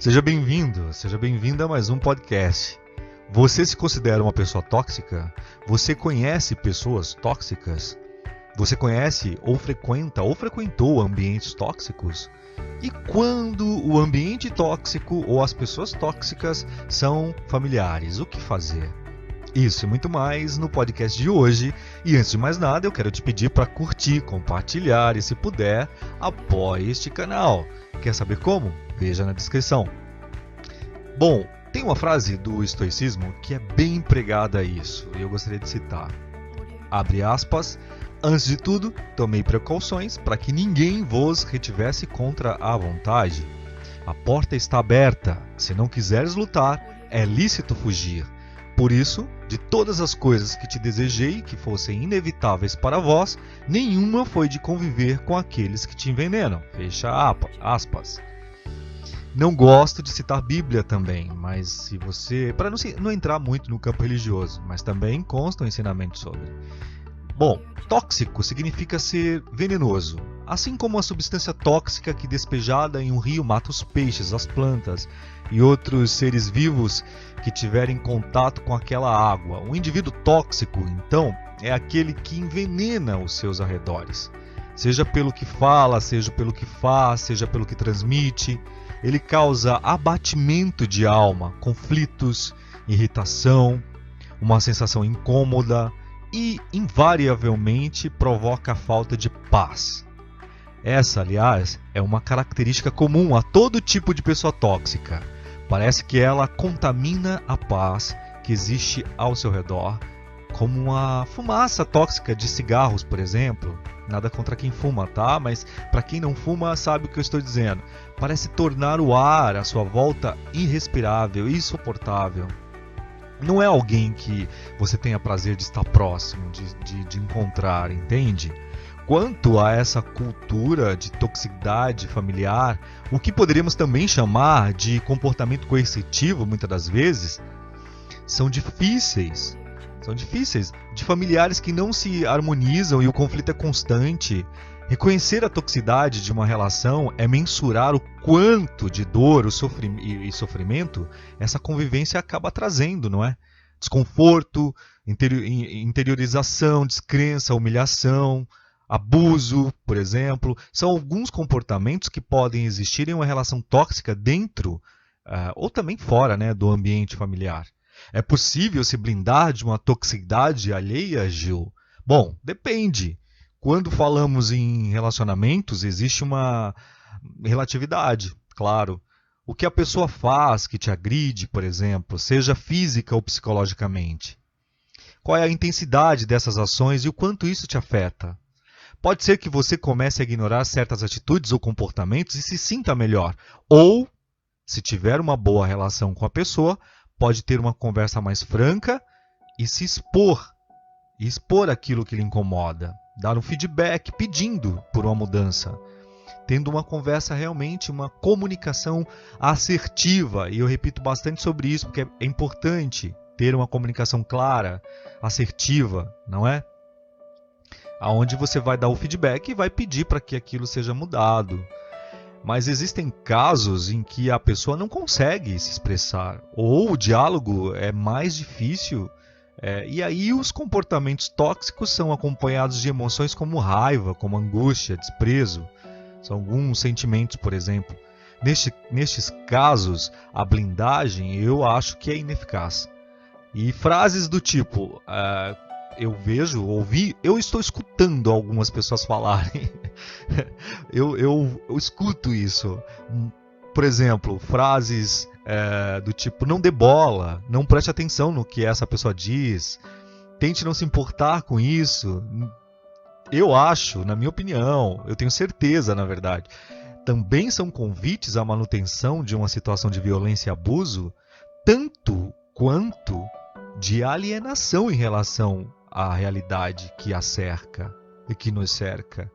Seja bem-vindo, seja bem-vinda a mais um podcast. Você se considera uma pessoa tóxica? Você conhece pessoas tóxicas? Você conhece ou frequenta ou frequentou ambientes tóxicos? E quando o ambiente tóxico ou as pessoas tóxicas são familiares, o que fazer? Isso e muito mais no podcast de hoje. E antes de mais nada, eu quero te pedir para curtir, compartilhar e, se puder, apoie este canal. Quer saber como? Veja na descrição. Bom, tem uma frase do estoicismo que é bem empregada a isso, e eu gostaria de citar. Abre aspas. Antes de tudo, tomei precauções para que ninguém vos retivesse contra a vontade. A porta está aberta. Se não quiseres lutar, é lícito fugir. Por isso, de todas as coisas que te desejei que fossem inevitáveis para vós, nenhuma foi de conviver com aqueles que te envenenam. Fecha aspas. Não gosto de citar Bíblia também, mas se você... para não entrar muito no campo religioso, mas também constam ensinamentos sobre. Bom, tóxico significa ser venenoso, assim como a substância tóxica que despejada em um rio mata os peixes, as plantas e outros seres vivos que tiverem contato com aquela água. Um indivíduo tóxico, então, é aquele que envenena os seus arredores. Seja pelo que fala, seja pelo que faz, seja pelo que transmite. Ele causa abatimento de alma, conflitos, irritação, uma sensação incômoda e, invariavelmente, provoca a falta de paz. Essa, aliás, é uma característica comum a todo tipo de pessoa tóxica. Parece que ela contamina a paz que existe ao seu redor, como uma fumaça tóxica de cigarros, por exemplo. Nada contra quem fuma, tá? Mas para quem não fuma sabe o que eu estou dizendo. Parece tornar o ar à sua volta irrespirável, insuportável. Não é alguém que você tenha prazer de estar próximo, de encontrar, entende? Quanto a essa cultura de toxicidade familiar, o que poderíamos também chamar de comportamento coercitivo, muitas das vezes, são difíceis. São difíceis, de familiares que não se harmonizam e o conflito é constante. Reconhecer a toxicidade de uma relação é mensurar o quanto de dor e sofrimento essa convivência acaba trazendo, não é? Desconforto, interiorização, descrença, humilhação, abuso, por exemplo, são alguns comportamentos que podem existir em uma relação tóxica dentro ou também fora, né, do ambiente familiar. É possível se blindar de uma toxicidade alheia, Gil? Bom, depende. Quando falamos em relacionamentos, existe uma relatividade, claro. O que a pessoa faz que te agride, por exemplo, seja física ou psicologicamente? Qual é a intensidade dessas ações e o quanto isso te afeta? Pode ser que você comece a ignorar certas atitudes ou comportamentos e se sinta melhor. Ou, se tiver uma boa relação com a pessoa, pode ter uma conversa mais franca e se expor. E expor aquilo que lhe incomoda. Dar um feedback pedindo por uma mudança. Tendo uma conversa realmente, uma comunicação assertiva. E eu repito bastante sobre isso, porque é importante ter uma comunicação clara, assertiva, não é? Onde você vai dar o feedback e vai pedir para que aquilo seja mudado. Mas existem casos em que a pessoa não consegue se expressar, ou o diálogo é mais difícil, e aí os comportamentos tóxicos são acompanhados de emoções como raiva, como angústia, desprezo. São alguns sentimentos, por exemplo. Nestes casos, a blindagem eu acho que é ineficaz. E frases do tipo... eu estou escutando algumas pessoas falarem. eu escuto isso. Por exemplo, frases do tipo, não dê bola, não preste atenção no que essa pessoa diz, tente não se importar com isso. Eu acho, na minha opinião, eu tenho certeza, na verdade, também são convites à manutenção de uma situação de violência e abuso, tanto quanto de alienação em relação à realidade que a cerca e que nos cerca.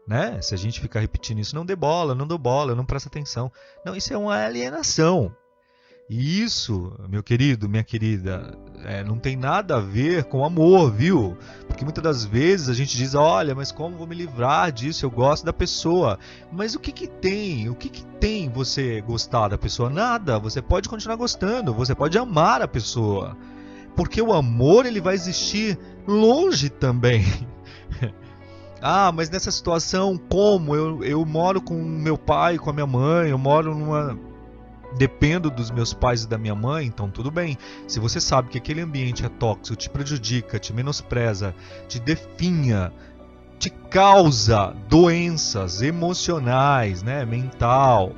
Né? Se a gente ficar repetindo isso, não dê bola, não dou bola, não presta atenção. Não, isso é uma alienação. E isso, meu querido, minha querida, não tem nada a ver com amor, viu? Porque muitas das vezes a gente diz, olha, mas como vou me livrar disso? Eu gosto da pessoa. Mas o que que tem? O que que tem você gostar da pessoa? Nada. Você pode continuar gostando, você pode amar a pessoa. Porque o amor, ele vai existir longe também. Ah, mas nessa situação, como? Eu moro com meu pai, com a minha mãe, eu moro dependo dos meus pais e da minha mãe, então tudo bem. Se você sabe que aquele ambiente é tóxico, te prejudica, te menospreza, te definha, te causa doenças emocionais, né, mental,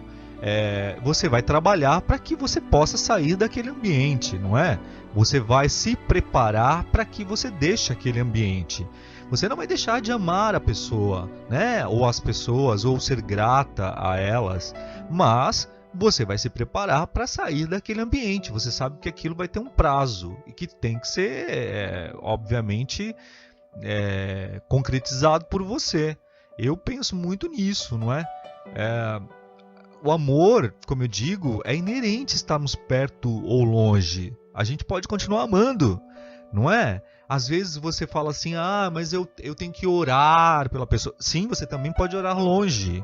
você vai trabalhar para que você possa sair daquele ambiente, não é? Você vai se preparar para que você deixe aquele ambiente. Você não vai deixar de amar a pessoa, né, ou as pessoas, ou ser grata a elas, mas você vai se preparar para sair daquele ambiente. Você sabe que aquilo vai ter um prazo e que tem que ser, obviamente, concretizado por você. Eu penso muito nisso, não é? O amor, como eu digo, é inerente estarmos perto ou longe. A gente pode continuar amando, não é? Às vezes você fala assim, mas eu tenho que orar pela pessoa. Sim, você também pode orar longe.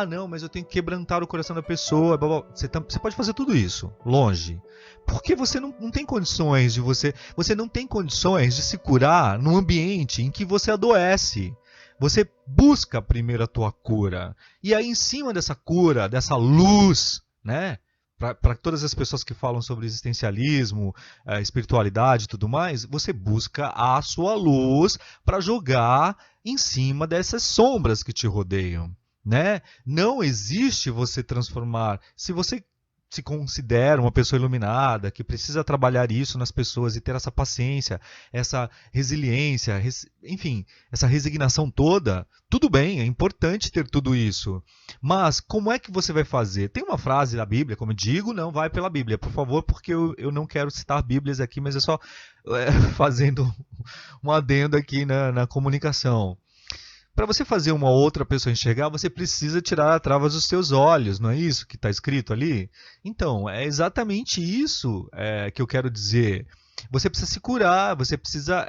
Não, mas eu tenho que quebrantar o coração da pessoa. Você pode fazer tudo isso, longe. Porque você não tem condições de você não tem condições de se curar num ambiente em que você adoece. Você busca primeiro a tua cura. E aí, em cima dessa cura, dessa luz, né? Para todas as pessoas que falam sobre existencialismo, espiritualidade e tudo mais, você busca a sua luz para jogar em cima dessas sombras que te rodeiam, né? Não existe você transformar. Se você se considera uma pessoa iluminada, que precisa trabalhar isso nas pessoas e ter essa paciência, essa resiliência, enfim, essa resignação toda, tudo bem, é importante ter tudo isso. Mas como é que você vai fazer? Tem uma frase da Bíblia, como eu digo, não vai pela Bíblia, por favor, porque eu não quero citar Bíblias aqui, mas é só fazendo um adendo aqui na comunicação. Para você fazer uma outra pessoa enxergar, você precisa tirar a trava dos seus olhos, não é isso que está escrito ali? Então, é exatamente isso que eu quero dizer. Você precisa se curar, você precisa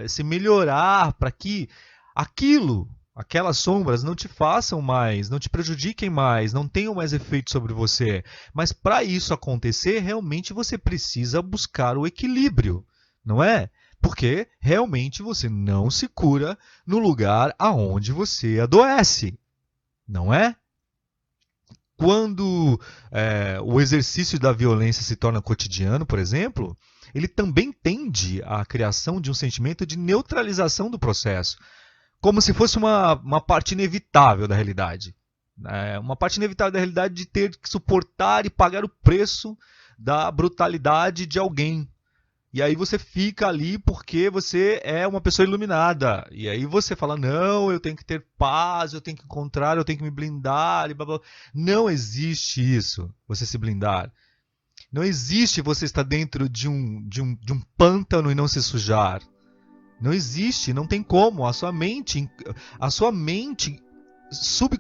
se melhorar para que aquelas sombras não te façam mais, não te prejudiquem mais, não tenham mais efeito sobre você. Mas para isso acontecer, realmente você precisa buscar o equilíbrio, não é? Porque realmente você não se cura no lugar aonde você adoece, não é? Quando o exercício da violência se torna cotidiano, por exemplo, ele também tende à criação de um sentimento de neutralização do processo, como se fosse uma parte inevitável da realidade. Uma parte inevitável da realidade de ter que suportar e pagar o preço da brutalidade de alguém. E aí você fica ali porque você é uma pessoa iluminada. E aí você fala, não, eu tenho que ter paz, eu tenho que encontrar, eu tenho que me blindar. E blá, blá. Não existe isso, você se blindar. Não existe você estar dentro de um pântano e não se sujar. Não existe, não tem como. A sua mente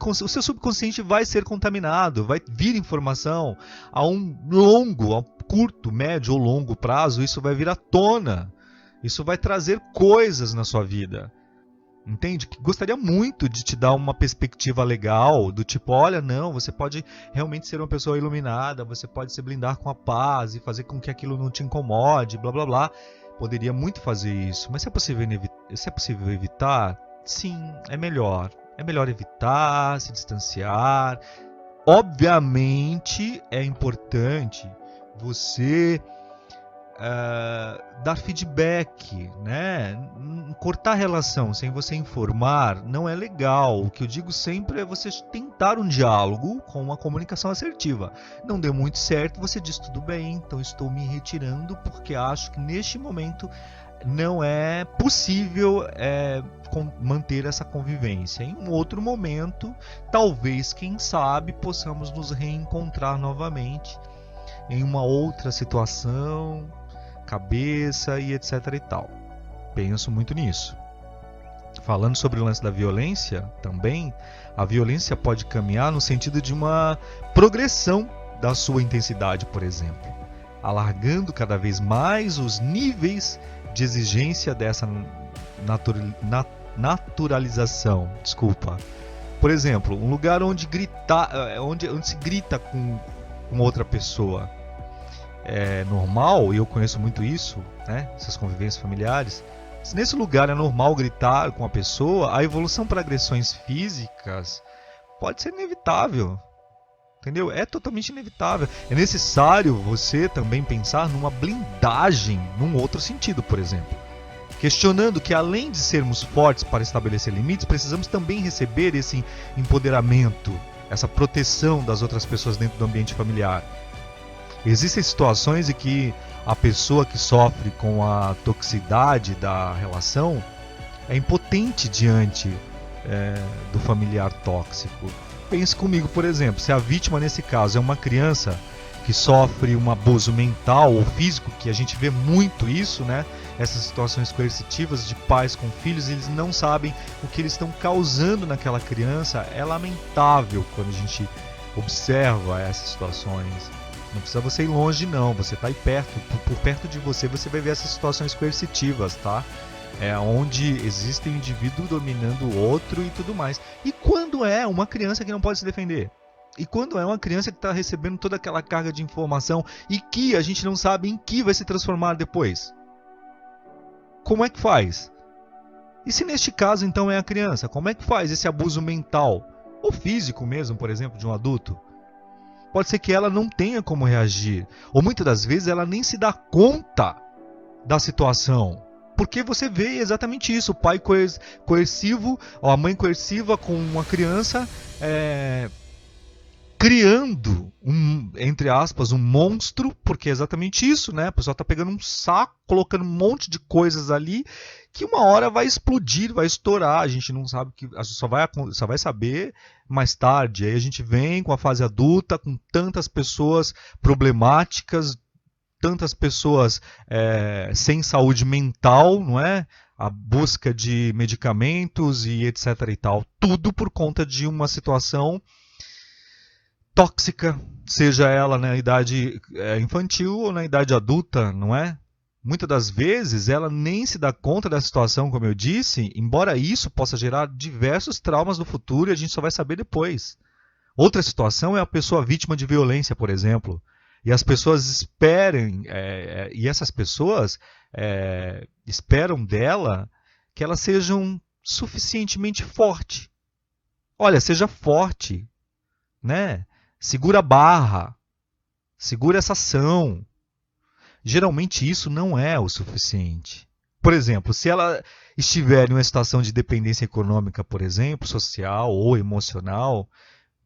o seu subconsciente vai ser contaminado, vai vir informação a curto, médio ou longo prazo, isso vai vir à tona. Isso vai trazer coisas na sua vida. Entende? Gostaria muito de te dar uma perspectiva legal, do tipo, olha, não, você pode realmente ser uma pessoa iluminada, você pode se blindar com a paz e fazer com que aquilo não te incomode, blá blá blá. Poderia muito fazer isso, mas se é possível evitar, sim, é melhor. É melhor evitar, se distanciar. Obviamente é importante você dar feedback, né? Cortar a relação sem você informar não é legal. O que eu digo sempre é você tentar um diálogo com uma comunicação assertiva. Não deu muito certo, você diz tudo bem, então estou me retirando porque acho que neste momento não é possível manter essa convivência. Em um outro momento, talvez, quem sabe, possamos nos reencontrar novamente em uma outra situação, cabeça e etc e tal. Penso muito nisso. Falando sobre o lance da violência, também, a violência pode caminhar no sentido de uma progressão da sua intensidade, por exemplo. alargando cada vez mais os níveis de exigência dessa naturalização. Por exemplo, um lugar onde se grita com outra pessoa é normal, e eu conheço muito isso, né? Essas convivências familiares. Se nesse lugar é normal gritar com a pessoa, a evolução para agressões físicas pode ser inevitável. Entendeu? É totalmente inevitável. É necessário você também pensar numa blindagem, num outro sentido, por exemplo. Questionando que, além de sermos fortes para estabelecer limites, precisamos também receber esse empoderamento, essa proteção das outras pessoas dentro do ambiente familiar. Existem situações em que a pessoa que sofre com a toxicidade da relação é impotente diante do familiar tóxico. Pense comigo, por exemplo, se a vítima nesse caso é uma criança que sofre um abuso mental ou físico, que a gente vê muito isso, né? Essas situações coercitivas de pais com filhos, eles não sabem o que eles estão causando naquela criança. É lamentável quando a gente observa essas situações. Não precisa você ir longe, não. Você está aí perto. Por perto de você, você vai ver essas situações coercitivas, tá? Onde existe um indivíduo dominando o outro e tudo mais. E quando é uma criança que não pode se defender? E quando é uma criança que está recebendo toda aquela carga de informação e que a gente não sabe em que vai se transformar depois? Como é que faz? E se neste caso então é a criança, como é que faz esse abuso mental? Ou físico mesmo, por exemplo, de um adulto? Pode ser que ela não tenha como reagir. Ou muitas das vezes ela nem se dá conta da situação. Porque você vê exatamente isso. O pai coercivo, ou a mãe coerciva com uma criança criando entre aspas, um monstro. Porque é exatamente isso, né? A pessoa está pegando um saco, colocando um monte de coisas ali que uma hora vai explodir, vai estourar. A gente não sabe, que só vai saber mais tarde. Aí a gente vem com a fase adulta, com tantas pessoas problemáticas, tantas pessoas sem saúde mental, não é? A busca de medicamentos e etc e tal. Tudo por conta de uma situação tóxica, seja ela na idade infantil ou na idade adulta, não é? Muitas das vezes ela nem se dá conta da situação, como eu disse, embora isso possa gerar diversos traumas no futuro e a gente só vai saber depois. Outra situação é a pessoa vítima de violência, por exemplo. E as pessoas esperam dela que elas sejam suficientemente forte. Olha, seja forte, né? Segura a barra, segura essa ação. Geralmente isso não é o suficiente. Por exemplo, se ela estiver em uma situação de dependência econômica, por exemplo, social ou emocional,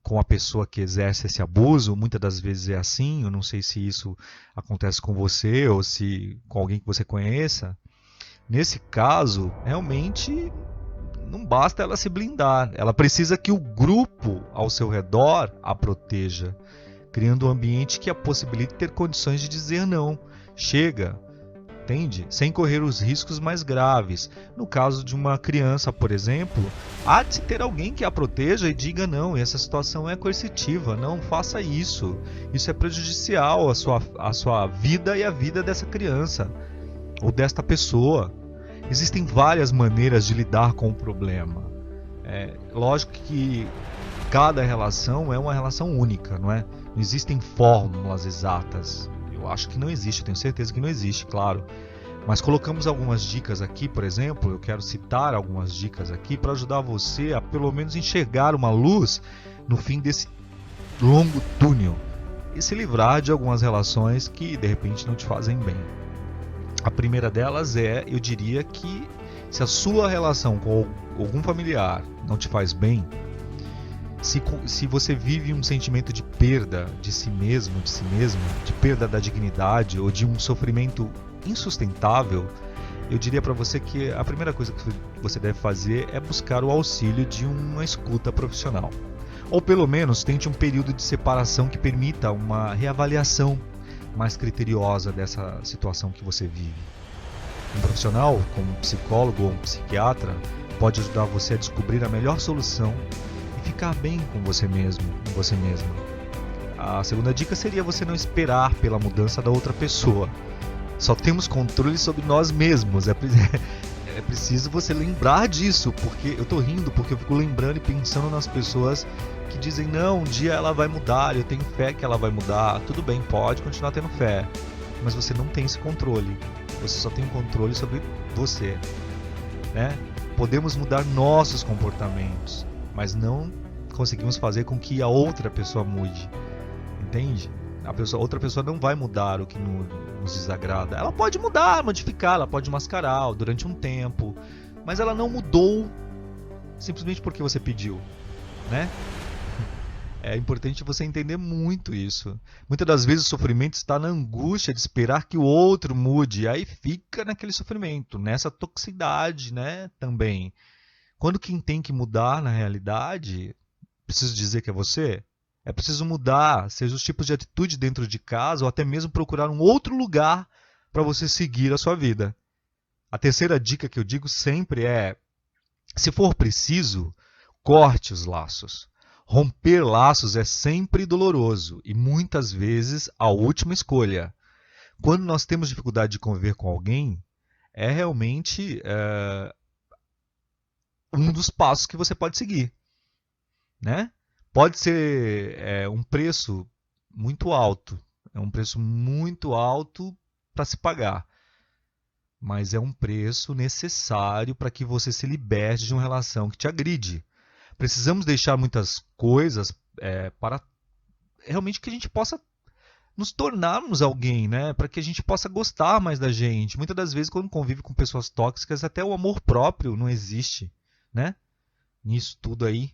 com a pessoa que exerce esse abuso, muitas das vezes é assim, eu não sei se isso acontece com você ou se com alguém que você conheça. Nesse caso, realmente não basta ela se blindar, ela precisa que o grupo ao seu redor a proteja, criando um ambiente que a possibilite ter condições de dizer não. Chega, entende? Sem correr os riscos mais graves. No caso de uma criança, por exemplo, há de se ter alguém que a proteja e diga não, essa situação é coercitiva, não faça isso. Isso é prejudicial à sua vida e à vida dessa criança ou desta pessoa. Existem várias maneiras de lidar com o problema. Lógico que cada relação é uma relação única, não é? Não existem fórmulas exatas. Eu acho que não existe, eu tenho certeza que não existe, claro. Mas colocamos algumas dicas aqui, por exemplo, eu quero citar algumas dicas aqui para ajudar você a pelo menos enxergar uma luz no fim desse longo túnel e se livrar de algumas relações que de repente não te fazem bem. A primeira delas eu diria que se a sua relação com algum familiar não te faz bem, se você vive um sentimento de perda de si mesmo, de perda da dignidade ou de um sofrimento insustentável, eu diria para você que a primeira coisa que você deve fazer é buscar o auxílio de uma escuta profissional. Ou pelo menos tente um período de separação que permita uma reavaliação mais criteriosa dessa situação que você vive. Um profissional, como um psicólogo ou um psiquiatra, pode ajudar você a descobrir a melhor solução e ficar bem com você mesmo, com você mesma. A segunda dica seria você não esperar pela mudança da outra pessoa. Só temos controle sobre nós mesmos. É preciso você lembrar disso, porque eu tô rindo porque eu fico lembrando e pensando nas pessoas que dizem, não, um dia ela vai mudar, eu tenho fé que ela vai mudar. Tudo bem, pode continuar tendo fé, mas você não tem esse controle. Você só tem um controle sobre você, né? Podemos mudar nossos comportamentos, mas não conseguimos fazer com que a outra pessoa mude, entende? Outra pessoa não vai mudar o que nos desagrada. Ela pode mudar, modificar, ela pode mascarar durante um tempo, mas ela não mudou simplesmente porque você pediu, né? É importante você entender muito isso. Muitas das vezes o sofrimento está na angústia de esperar que o outro mude, e aí fica naquele sofrimento, nessa toxicidade, né, também. Quando quem tem que mudar na realidade, preciso dizer que é você? É preciso mudar, seja os tipos de atitude dentro de casa ou até mesmo procurar um outro lugar para você seguir a sua vida. A terceira dica que eu digo sempre é, se for preciso, corte os laços. Romper laços é sempre doloroso e muitas vezes a última escolha. Quando nós temos dificuldade de conviver com alguém, é realmente um dos passos que você pode seguir, né? Pode ser um preço muito alto, é um preço muito alto para se pagar, mas é um preço necessário para que você se liberte de uma relação que te agride. Precisamos deixar muitas coisas para realmente que a gente possa nos tornarmos alguém, né? Para que a gente possa gostar mais da gente. Muitas das vezes, quando convive com pessoas tóxicas, até o amor próprio não existe, né? Nisso tudo aí.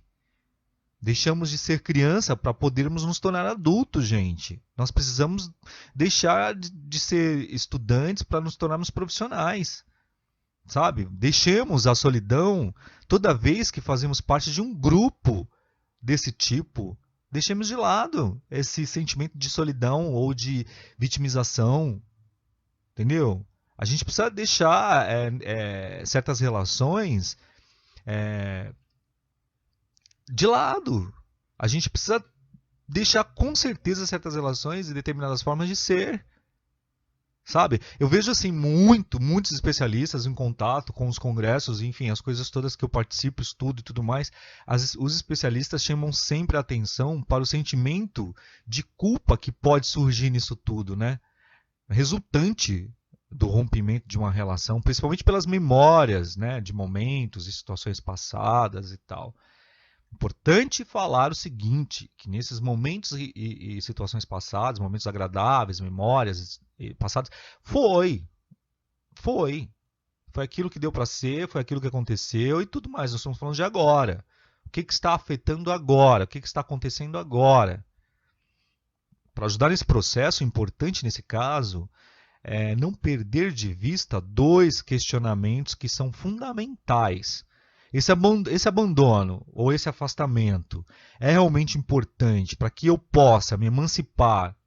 Deixamos de ser criança para podermos nos tornar adultos, gente. Nós precisamos deixar de ser estudantes para nos tornarmos profissionais. Sabe? Deixemos a solidão toda vez que fazemos parte de um grupo desse tipo. Deixemos de lado esse sentimento de solidão ou de vitimização. Entendeu? A gente precisa deixar certas relações de lado. A gente precisa deixar com certeza certas relações e determinadas formas de ser. Sabe? Eu vejo assim muitos especialistas em contato com os congressos, enfim, as coisas todas que eu participo, estudo e tudo mais, os especialistas chamam sempre a atenção para o sentimento de culpa que pode surgir nisso tudo, né? Resultante do rompimento de uma relação, principalmente pelas memórias, né, de momentos e situações passadas e tal. Importante falar o seguinte, que nesses momentos e situações passadas, momentos agradáveis, memórias passadas, foi aquilo que deu para ser, foi aquilo que aconteceu e tudo mais. Nós estamos falando de agora. O que está afetando agora? O que está acontecendo agora? Para ajudar nesse processo, importante nesse caso, é não perder de vista dois questionamentos que são fundamentais. Esse abandono ou esse afastamento é realmente importante para que eu possa me emancipar?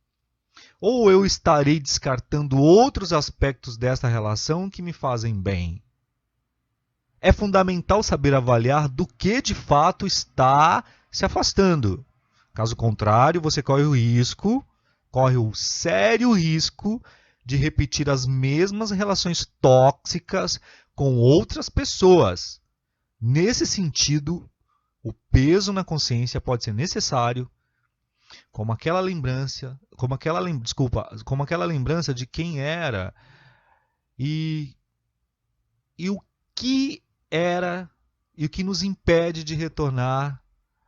Ou eu estarei descartando outros aspectos dessa relação que me fazem bem? É fundamental saber avaliar do que de fato está se afastando. Caso contrário, você corre o sério risco de repetir as mesmas relações tóxicas com outras pessoas. Nesse sentido, o peso na consciência pode ser necessário, como aquela lembrança de quem era e o que era e o que nos impede de retornar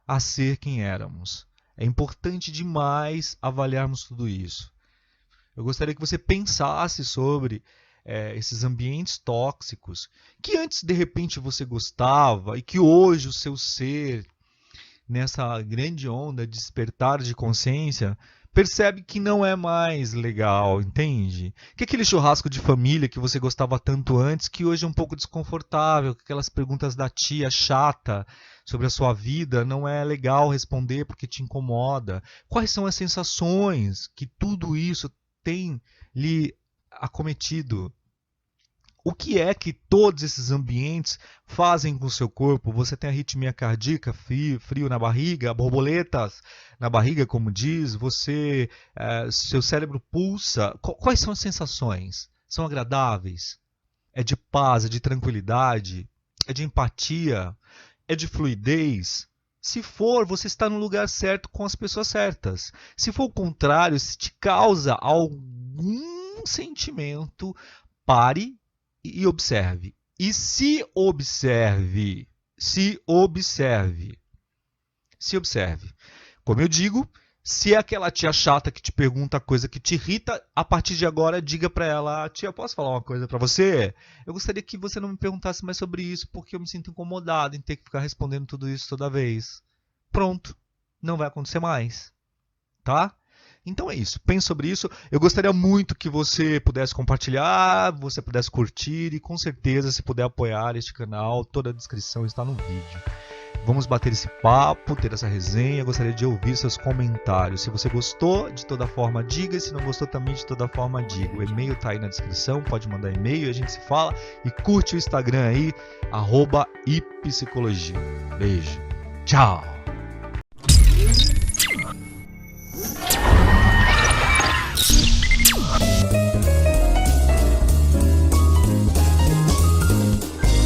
a ser quem éramos. É importante demais avaliarmos tudo isso. Eu gostaria que você pensasse sobre esses ambientes tóxicos que antes de repente você gostava e que hoje o seu ser, nessa grande onda de despertar de consciência, percebe que não é mais legal, entende? Que aquele churrasco de família que você gostava tanto antes, que hoje é um pouco desconfortável, aquelas perguntas da tia chata sobre a sua vida, não é legal responder porque te incomoda. Quais são as sensações que tudo isso tem lhe acometido? O que é que todos esses ambientes fazem com o seu corpo? Você tem arritmia cardíaca, frio na barriga, borboletas na barriga, como diz, seu cérebro pulsa. Quais são as sensações? São agradáveis? É de paz, é de tranquilidade? É de empatia? É de fluidez? Se for, você está no lugar certo com as pessoas certas. Se for o contrário, se te causa algum sentimento, pare e observe. E se observe. Se observe. Se observe. Como eu digo, se é aquela tia chata que te pergunta coisa que te irrita, a partir de agora diga pra ela: tia, posso falar uma coisa pra você? Eu gostaria que você não me perguntasse mais sobre isso, porque eu me sinto incomodado em ter que ficar respondendo tudo isso toda vez. Pronto. Não vai acontecer mais. Tá? Então é isso. Pense sobre isso. Eu gostaria muito que você pudesse compartilhar, você pudesse curtir e, com certeza, se puder apoiar este canal, toda a descrição está no vídeo. Vamos bater esse papo, ter essa resenha. Eu gostaria de ouvir seus comentários. Se você gostou, de toda forma, diga. Se não gostou, também de toda forma, diga. O e-mail está aí na descrição. Pode mandar e-mail e a gente se fala. E curte o Instagram aí, @ipsicologia. Beijo. Tchau.